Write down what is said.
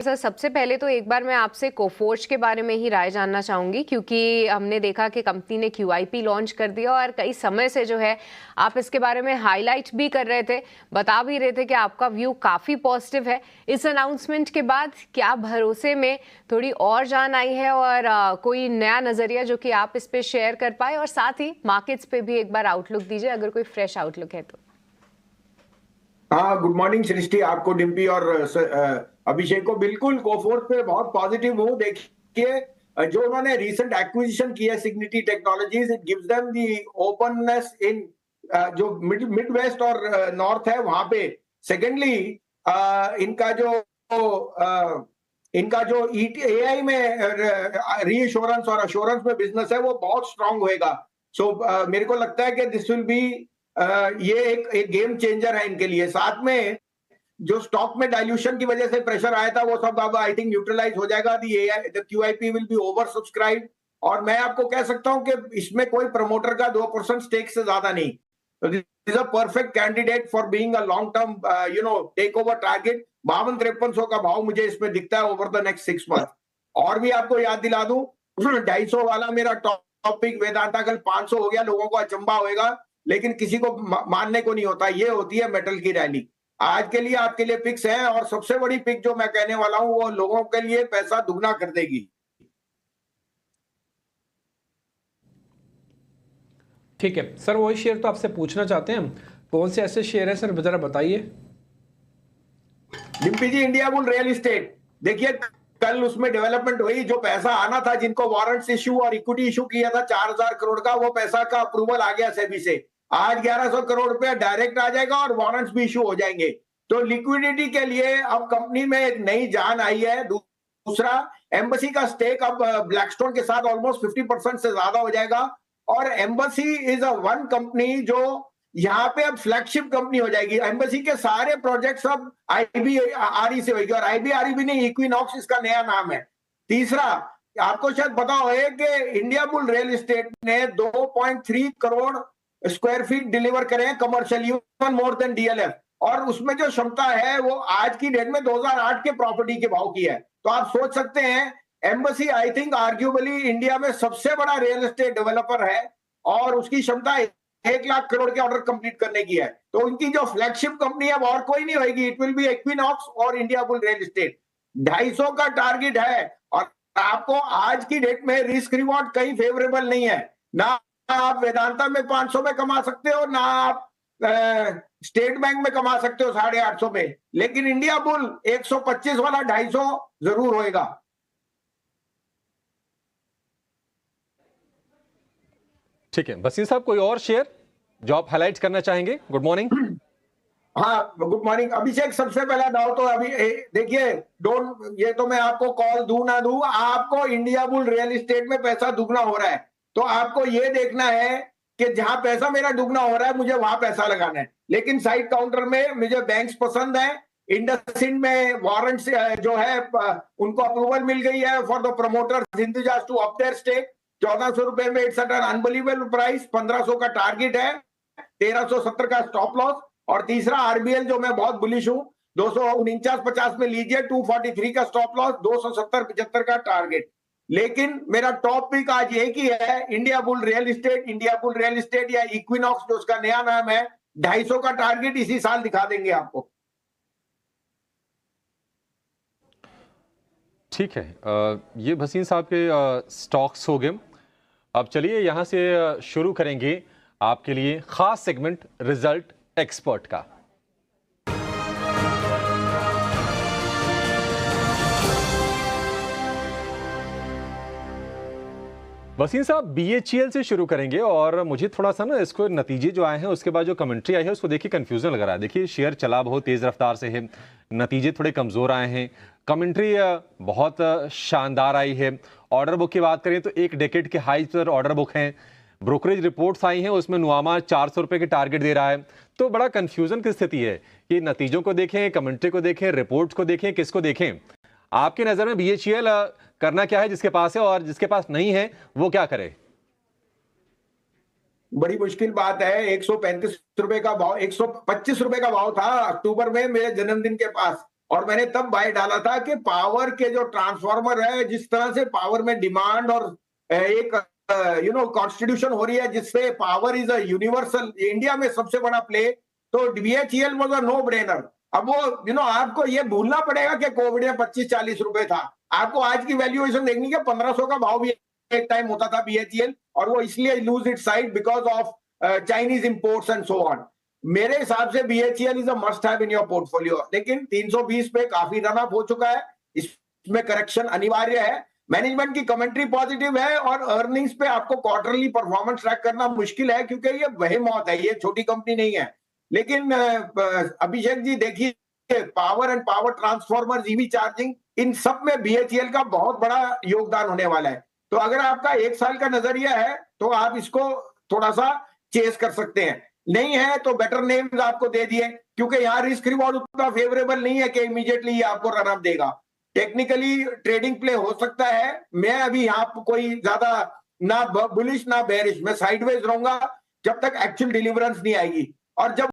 Sir, सबसे पहले तो एक बार मैं आपसे कोफोर्ज के बारे में ही राय जानना चाहूँगी, क्योंकि हमने देखा कि कंपनी ने QIP लॉन्च कर दिया और कई समय से जो है आप इसके बारे में हाईलाइट भी कर रहे थे, बता भी रहे थे कि आपका व्यू काफ़ी पॉजिटिव है। इस अनाउंसमेंट के बाद क्या भरोसे में थोड़ी और जान आई है और कोई नया नज़रिया जो कि आप इस पे शेयर कर पाए, और साथ ही मार्केट्स पे भी एक बार आउटलुक दीजिए अगर कोई फ्रेश आउटलुक है तो। हाँ, गुड मॉर्निंग सृष्टि, आपको, डिम्पी और अभिषेक को। बिल्कुल कोफोर्स पे बहुत पॉजिटिव हूँ। देखिए, जो उन्होंने रिसेंट एक्विजिशन की है Signity Technologies, it gives them the openness in जो मिड वेस्ट और नॉर्थ है वहां पे। सेकेंडली, इनका जो इनका जो AI में रीअश्योरेंस और अश्योरेंस में बिजनेस है वो बहुत स्ट्रांग होएगा। सो मेरे को लगता है कि दिस विल बी ये एक गेम चेंजर है इनके लिए। साथ में जो स्टॉक में डाइल्यूशन की वजह से प्रेशर आया था वो सब अब आई थिंक न्यूट्रलाइज हो जाएगा। The QIP will be over subscribe, और मैं आपको कह सकता हूं कि इसमें कोई प्रमोटर का 2% स्टेक से ज्यादा नहीं। This is a perfect candidate for being a long term take over target. 52-53 का भाव मुझे इसमें दिखता है ओवर द नेक्स्ट 6 मंथ। और भी आपको याद दिला दूं, 250 वाला मेरा टॉपिक वेदांता कल 500 हो गया, लोगों को अचंभा होएगा, लेकिन किसी को मानने को नहीं होता। ये होती है मेटल की रैली। आज के लिए आपके लिए पिक्स है, और सबसे बड़ी पिक जो मैं कहने वाला हूं वो लोगों के लिए पैसा दुगना कर देगी। ठीक है सर, वही शेयर तो आपसे पूछना चाहते हैं, कौन से ऐसे शेयर है सर, जरा बताइए। डिम्पी जी, इंडिया बुल रियल इस्टेट, देखिए कल उसमें डेवलपमेंट हुई। जो पैसा आना था, जिनको वारंट्स इश्यू और इक्विटी इश्यू किया था 4000 करोड़ का, वो पैसा का अप्रूवल आ गया सेबी से। आज 1100 करोड़ रुपया डायरेक्ट आ जाएगा और वारंट्स भी इश्यू हो जाएंगे। तो लिक्विडिटी के लिए अब कंपनी में एक नई जान आई है। दूसरा, एम्बेसी का स्टेक अब ब्लैकस्टोन के साथ ऑलमोस्ट 50% से ज्यादा हो जाएगा। और embassy is a one company जो यहाँ पे अब फ्लैगशिप कंपनी हो जाएगी। एम्बेसी के सारे प्रोजेक्ट्स अब IBRE से होगी, और IBRE भी नहीं, इक्विनॉक्स इसका नया नाम है। तीसरा, आपको शायद पता हो कि इंडिया बुल रियल एस्टेट ने 2.3 करोड़ स्क्वायर फीट डिलीवर करे हैं commercial, even more than DLF। और उसमें जो क्षमता है वो आज की डेट में 2008 के प्रॉपर्टी के भाव की है। तो आप सोच सकते हैं, embassy I think arguably India में सबसे बड़ा रियल एस्टेट डेवलपर है, और उसकी क्षमता 1 लाख करोड़ के ऑर्डर कंप्लीट करने की है। तो उनकी जो फ्लैगशिप कंपनी है वो और कोई नहीं होगी, इट विल बी इक्विनॉक्स और इंडिया बुल रियल एस्टेट। 250 का टारगेट है, और आपको आज की डेट में रिस्क रिवॉर्ड कहीं फेवरेबल नहीं है। ना आप वेदांता में 500 में कमा सकते हो, ना आप स्टेट बैंक में कमा सकते हो 850 में, लेकिन इंडिया बुल 125 वाला 250 जरूर होएगा। ठीक है बसीर साहब, कोई और शेयर जो आप हाईलाइट करना चाहेंगे? Good morning. हाँ, गुड मॉर्निंग अभिषेक। सबसे पहला दाव तो अभी देखिए, ये तो मैं आपको कॉल दूं ना दूं, आपको इंडिया बुल रियल एस्टेट में पैसा दुगना हो रहा है। तो आपको ये देखना है कि जहां पैसा मेरा दुगना हो रहा है मुझे वहां पैसा लगाना है। लेकिन साइड काउंटर में मुझे बैंक्स पसंद है। इंडसइंड में वारंट जो है उनको अप्रूवल मिल गई है for the promoters Hindujas to up their stake. 1400 रुपए में it's at an unbelievable price. 1500 का टारगेट है, 1370 का स्टॉप लॉस। और तीसरा RBL जो मैं बहुत बुलिश हूं, 249.50 में लीजिए, 243 का स्टॉप लॉस, 270-75 का टारगेट। लेकिन मेरा टॉप पिक आज एक ही है, India bull real estate. India bull real estate या इक्विनॉक्स जो उसका नया नाम है, 250 का टारगेट इसी साल दिखा देंगे आपको। ठीक है, ये भसीन साहब के स्टॉक्स हो गए। अब चलिए यहां से शुरू करेंगे आपके लिए खास सेगमेंट रिजल्ट एक्सपर्ट का। वसीम साहब, BHEL से शुरू करेंगे, और मुझे थोड़ा सा ना इसको नतीजे जो आए हैं उसके बाद जो कमेंट्री आई है उसको देखिए कंफ्यूजन लग रहा है। देखिए शेयर चला बहुत तेज रफ्तार से है, नतीजे थोड़े कमजोर आए हैं, कमेंट्री बहुत शानदार आई है। ऑर्डर बुक की बात करें तो एक डेकेड के हाई पर ऑर्डर बुक हैं। ब्रोकरेज रिपोर्ट्स आई हैं, उसमें नुआमा 400 रुपए के टारगेट दे रहा है। तो बड़ा कंफ्यूजन की स्थिति है कि नतीजों को देखें, कमेंट्री को देखें, रिपोर्ट्स को देखें, किसको देखें? आपकी नजर में BHEL करना क्या है जिसके पास है, और जिसके पास नहीं है वो क्या करे? बड़ी मुश्किल बात है। 135 रुपए का भाव, 125 रुपए का भाव था अक्टूबर में मेरे जन्मदिन के पास, और मैंने तब बाय डाला था कि पावर के जो ट्रांसफार्मर है, जिस तरह से पावर में डिमांड और एक कॉन्स्टिट्यूशन हो रही है जिससे power is a universal, India में सबसे बड़ा प्ले, तो BHEL was a no brainer. अब वो आपको ये भूलना पड़ेगा कि कोविड में 25-40 रुपए था। आपको आज की वैल्यूएशन देखनी है, 1500 का भाव भी एक टाइम होता था बीएचईएल, और वो इसलिए lose it side because of Chinese imports and so on. मेरे हिसाब से BHEL is a must have in your portfolio, लेकिन 320 पे काफी रन अप हो चुका है, इसमें करेक्शन अनिवार्य है। मैनेजमेंट की कमेंट्री पॉजिटिव है, और अर्निंग्स पे आपको क्वार्टरली परफॉर्मेंस ट्रैक करना मुश्किल है क्योंकि ये वही मौत है, ये छोटी कंपनी नहीं है। लेकिन अभिषेक जी देखिए, power and power transformer, EV charging, इन सब में बीएचईएल का बहुत बड़ा योगदान होने वाला है। तो अगर आपका 1 साल का नजरिया है तो आप इसको थोड़ा सा चेस कर सकते हैं, नहीं है तो बेटर नेम्स आपको दे दिए, क्योंकि यहाँ रिस्क रिवॉर्ड उतना फेवरेबल नहीं है कि इमीडिएटली ये आपको रन अप देगा। टेक्निकली ट्रेडिंग प्ले हो सकता है। मैं अभी यहाँ कोई ज्यादा ना बुलिश ना बेरिश, मैं साइडवेज रहूंगा जब तक एक्चुअल डिलीवरेंस नहीं आएगी। और जब